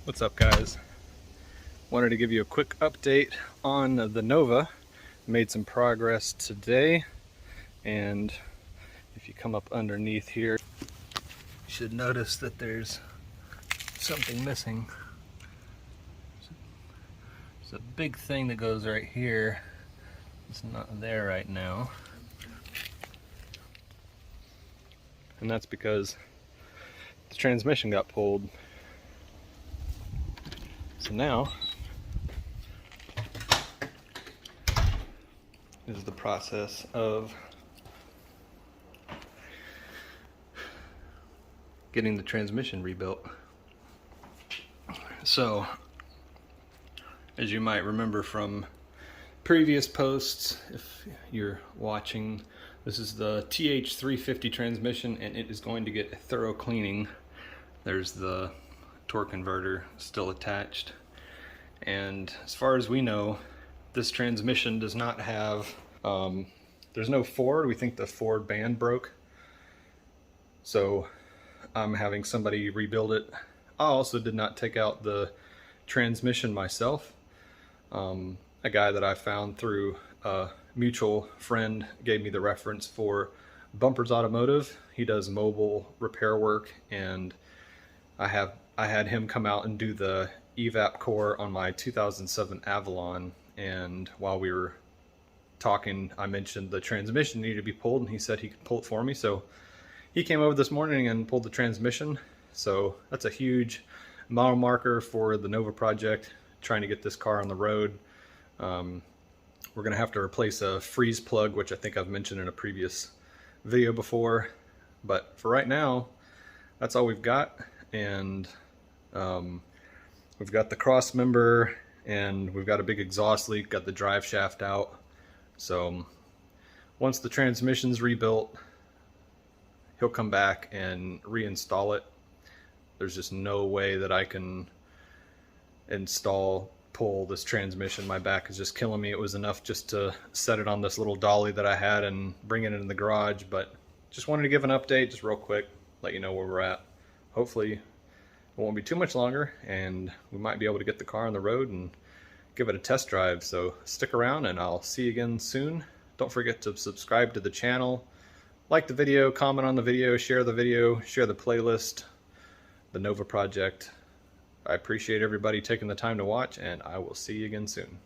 What's up, guys? Wanted to give you a quick update on the Nova. Made some progress today, and if you come up underneath here, you should notice that there's something missing. There's a big thing that goes right here. It's not there right now, and that's because the transmission got pulled. So now is the process of getting the transmission rebuilt. So, as you might remember from previous posts, if you're watching, this is the TH350 transmission, and it is going to get a thorough cleaning. There's the torque converter still attached, and as far as we know, this transmission does not have there's no Ford. We think the Ford band broke, so I'm having somebody rebuild it. I also did not take out the transmission myself. A guy that I found through a mutual friend gave me the reference for Bumpers Automotive. He does mobile repair work, and I had him come out and do the evap core on my 2007 Avalon, and while we were talking, I mentioned the transmission needed to be pulled, and he said he could pull it for me. So he came over this morning and pulled the transmission. So that's a huge mile marker for the Nova project, trying to get this car on the road. We're gonna have to replace a freeze plug, which I think I've mentioned in a previous video before, but for right now, that's all we've got. And we've got the cross member, and we've got a big exhaust leak, got the drive shaft out. So once the transmission's rebuilt, he'll come back and reinstall it. There's just no way that I can pull this transmission. My back is just killing me. It was enough just to set it on this little dolly that I had and bring it in the garage, but just wanted to give an update just real quick, let you know where we're at. Hopefully it won't be too much longer, and we might be able to get the car on the road and give it a test drive. So stick around, and I'll see you again soon. Don't forget to subscribe to the channel, like the video, comment on the video, share the playlist, the Nova project. I appreciate everybody taking the time to watch, and I will see you again soon.